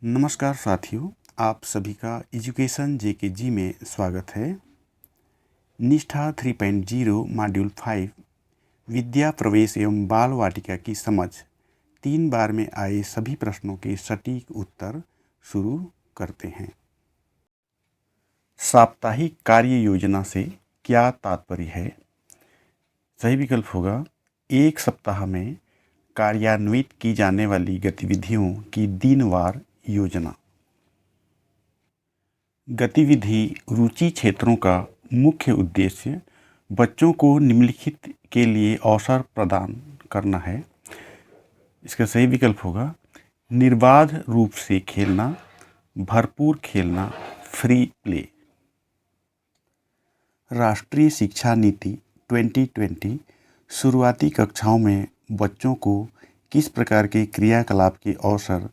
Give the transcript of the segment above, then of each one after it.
नमस्कार साथियों, आप सभी का एजुकेशन जेकेजी में स्वागत है। निष्ठा 3.0 मॉड्यूल 5 विद्या प्रवेश एवं बाल वाटिका की समझ 3 बार में आए सभी प्रश्नों के सटीक उत्तर शुरू करते हैं। साप्ताहिक कार्य योजना से क्या तात्पर्य है? सही विकल्प होगा एक सप्ताह में कार्यान्वित की जाने वाली गतिविधियों की दिनवार योजना। गतिविधि रुचि क्षेत्रों का मुख्य उद्देश्य बच्चों को निम्नलिखित के लिए अवसर प्रदान करना है। इसका सही विकल्प होगा निर्बाध रूप से खेलना, भरपूर खेलना, फ्री प्ले। राष्ट्रीय शिक्षा नीति 2020 शुरुआती कक्षाओं में बच्चों को किस प्रकार के क्रियाकलाप के अवसर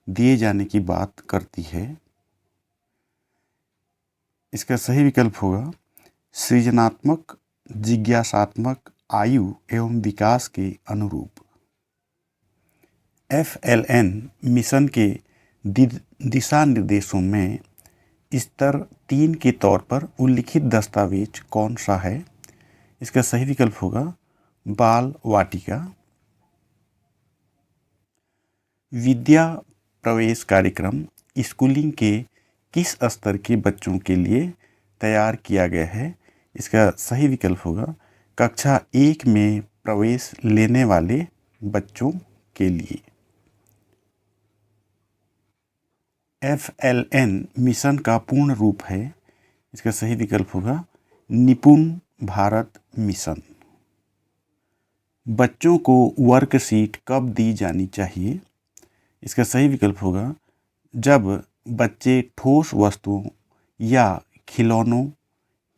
दिए जाने की बात करती है? इसका सही विकल्प होगा सृजनात्मक, जिज्ञासात्मक, आयु एवं विकास के अनुरूप। FLN मिशन के दिशा निर्देशों में स्तर 3 के तौर पर उल्लिखित दस्तावेज कौन सा है? इसका सही विकल्प होगा बाल वाटिका। विद्या प्रवेश कार्यक्रम स्कूलिंग के किस स्तर के बच्चों के लिए तैयार किया गया है? इसका सही विकल्प होगा कक्षा 1 में प्रवेश लेने वाले बच्चों के लिए। FLN मिशन का पूर्ण रूप है। इसका सही विकल्प होगा निपुण भारत मिशन। बच्चों को वर्कशीट कब दी जानी चाहिए? इसका सही विकल्प होगा जब बच्चे ठोस वस्तुओं या खिलौनों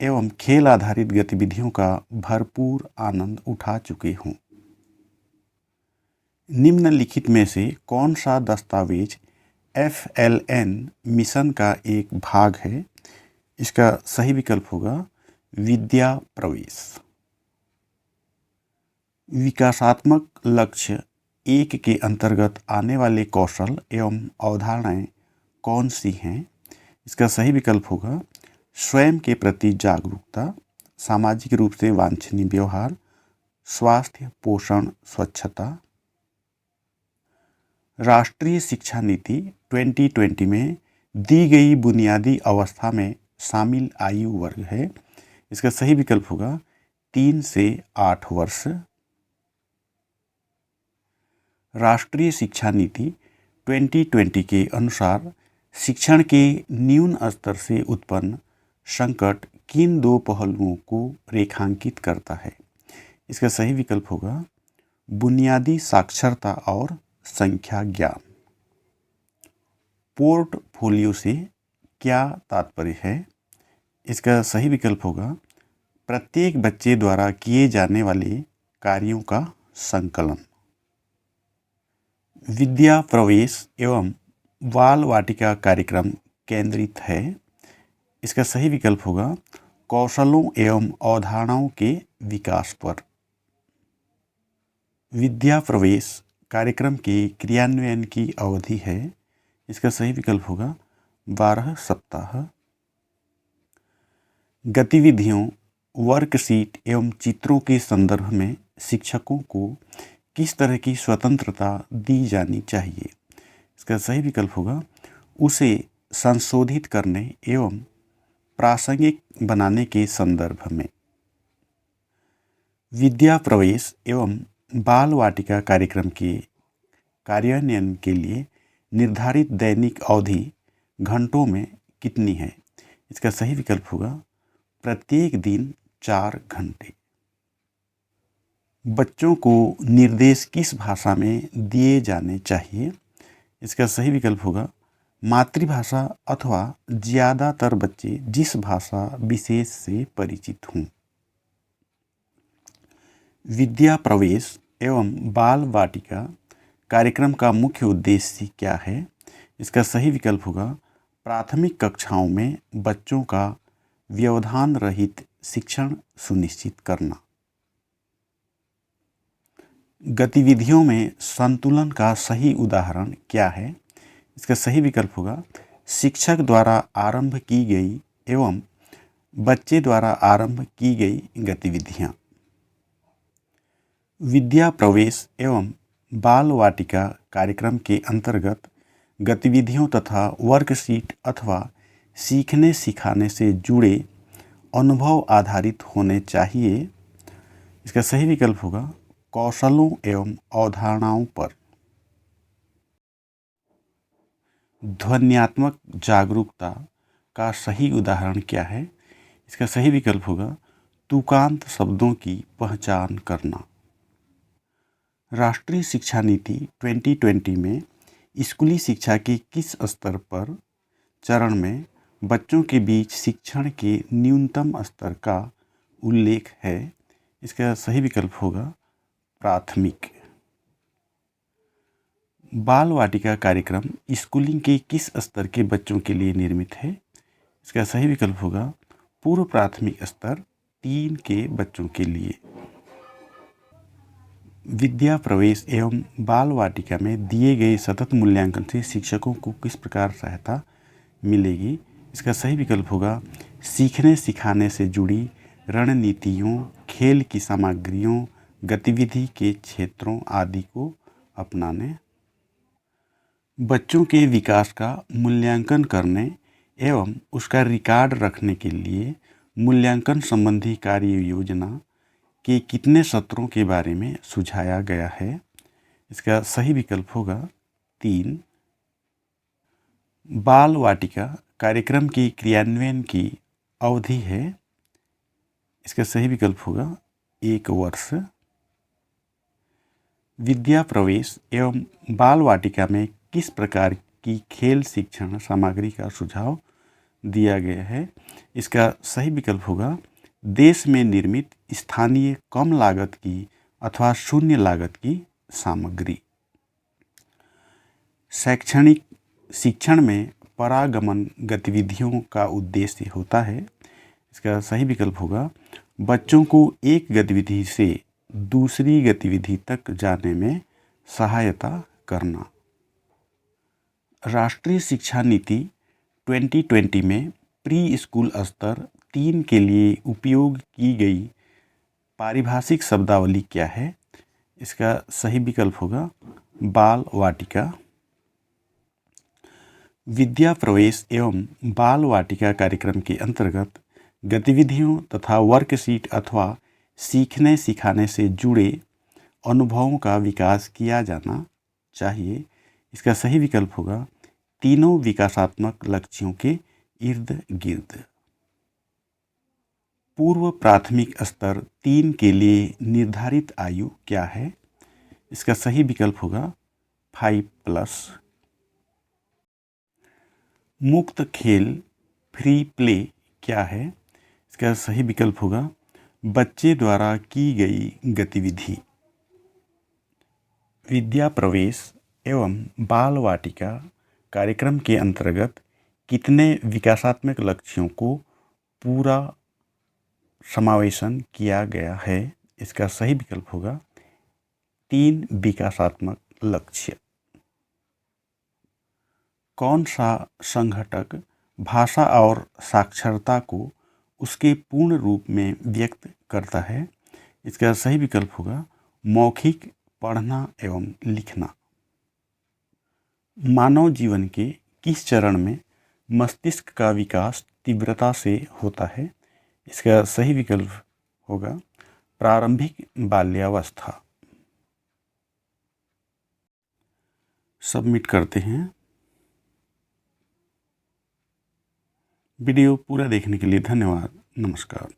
एवं खेल आधारित गतिविधियों का भरपूर आनंद उठा चुके हों। निम्नलिखित में से कौन सा दस्तावेज FLN मिशन का एक भाग है? इसका सही विकल्प होगा विद्या प्रवेश। विकासात्मक लक्ष्य 1 के अंतर्गत आने वाले कौशल एवं अवधारणाएं कौन सी हैं? इसका सही विकल्प होगा स्वयं के प्रति जागरूकता, सामाजिक रूप से वांछनीय व्यवहार, स्वास्थ्य, पोषण, स्वच्छता। राष्ट्रीय शिक्षा नीति 2020 में दी गई बुनियादी अवस्था में शामिल आयु वर्ग है। इसका सही विकल्प होगा 3 से 8 वर्ष। राष्ट्रीय शिक्षा नीति 2020 के अनुसार शिक्षण के न्यून स्तर से उत्पन्न संकट किन 2 पहलुओं को रेखांकित करता है? इसका सही विकल्प होगा बुनियादी साक्षरता और संख्या ज्ञान। पोर्टफोलियो से क्या तात्पर्य है? इसका सही विकल्प होगा प्रत्येक बच्चे द्वारा किए जाने वाले कार्यों का संकलन। विद्या प्रवेश एवं बाल वाटिका कार्यक्रम केंद्रित है। इसका सही विकल्प होगा कौशलों एवं अवधारणाओं के विकास पर। विद्या प्रवेश कार्यक्रम के क्रियान्वयन की अवधि है। इसका सही विकल्प होगा 12 सप्ताह। गतिविधियों, वर्कशीट एवं चित्रों के संदर्भ में शिक्षकों को किस तरह की स्वतंत्रता दी जानी चाहिए? इसका सही विकल्प होगा उसे संशोधित करने एवं प्रासंगिक बनाने के संदर्भ में। विद्या प्रवेश एवं बाल वाटिका कार्यक्रम के कार्यान्वयन के लिए निर्धारित दैनिक अवधि घंटों में कितनी है? इसका सही विकल्प होगा प्रत्येक दिन 4 घंटे। बच्चों को निर्देश किस भाषा में दिए जाने चाहिए? इसका सही विकल्प होगा मातृभाषा अथवा ज़्यादातर बच्चे जिस भाषा विशेष से परिचित हों। विद्या प्रवेश एवं बाल वाटिका कार्यक्रम का मुख्य उद्देश्य क्या है? इसका सही विकल्प होगा प्राथमिक कक्षाओं में बच्चों का व्यवधान रहित शिक्षण सुनिश्चित करना। गतिविधियों में संतुलन का सही उदाहरण क्या है? इसका सही विकल्प होगा शिक्षक द्वारा आरंभ की गई एवं बच्चे द्वारा आरंभ की गई गतिविधियाँ। विद्या प्रवेश एवं बाल वाटिका कार्यक्रम के अंतर्गत गतिविधियों तथा वर्कशीट अथवा सीखने सिखाने से जुड़े अनुभव आधारित होने चाहिए। इसका सही विकल्प होगा कौशलों एवं अवधारणाओं पर। ध्वन्यात्मक जागरूकता का सही उदाहरण क्या है? इसका सही विकल्प होगा तुकांत शब्दों की पहचान करना। राष्ट्रीय शिक्षा नीति 2020 में स्कूली शिक्षा के किस स्तर पर चरण में बच्चों के बीच शिक्षण के न्यूनतम स्तर का उल्लेख है? इसका सही विकल्प होगा प्राथमिक। बाल वाटिका कार्यक्रम स्कूलिंग के किस स्तर के बच्चों के लिए निर्मित है? इसका सही विकल्प होगा पूर्व प्राथमिक स्तर 3 के बच्चों के लिए। विद्या प्रवेश एवं बाल वाटिका में दिए गए सतत मूल्यांकन से शिक्षकों को किस प्रकार सहायता मिलेगी? इसका सही विकल्प होगा सीखने सिखाने से जुड़ी रणनीतियों, खेल की सामग्रियों, गतिविधि के क्षेत्रों आदि को अपनाने। बच्चों के विकास का मूल्यांकन करने एवं उसका रिकॉर्ड रखने के लिए मूल्यांकन संबंधी कार्य योजना के कितने सत्रों के बारे में सुझाया गया है? इसका सही विकल्प होगा 3। बाल वाटिका कार्यक्रम की क्रियान्वयन की अवधि है। इसका सही विकल्प होगा 1 वर्ष। विद्या प्रवेश एवं बाल वाटिका में किस प्रकार की खेल शिक्षण सामग्री का सुझाव दिया गया है? इसका सही विकल्प होगा देश में निर्मित स्थानीय कम लागत की अथवा शून्य लागत की सामग्री। शैक्षणिक शिक्षण में परागमन गतिविधियों का उद्देश्य होता है। इसका सही विकल्प होगा बच्चों को एक गतिविधि से दूसरी गतिविधि तक जाने में सहायता करना। राष्ट्रीय शिक्षा नीति 2020 में प्री स्कूल स्तर 3 के लिए उपयोग की गई पारिभाषिक शब्दावली क्या है? इसका सही विकल्प होगा बाल वाटिका। विद्या प्रवेश एवं बाल वाटिका कार्यक्रम के अंतर्गत गतिविधियों तथा वर्कशीट अथवा सीखने सिखाने से जुड़े अनुभवों का विकास किया जाना चाहिए। इसका सही विकल्प होगा तीनों विकासात्मक लक्ष्यों के इर्द गिर्द। पूर्व प्राथमिक स्तर 3 के लिए निर्धारित आयु क्या है? इसका सही विकल्प होगा 5+। मुक्त खेल फ्री प्ले क्या है? इसका सही विकल्प होगा बच्चे द्वारा की गई गतिविधि। विद्या प्रवेश एवं बाल वाटिका कार्यक्रम के अंतर्गत कितने विकासात्मक लक्ष्यों को पूरा समावेशन किया गया है? इसका सही विकल्प होगा 3 विकासात्मक लक्ष्य। कौन सा संघटक भाषा और साक्षरता को उसके पूर्ण रूप में व्यक्त करता है? इसका सही विकल्प होगा मौखिक पढ़ना एवं लिखना। मानव जीवन के किस चरण में मस्तिष्क का विकास तीव्रता से होता है? इसका सही विकल्प होगा प्रारंभिक बाल्यावस्था। सबमिट करते हैं। वीडियो पूरा देखने के लिए धन्यवाद। नमस्कार।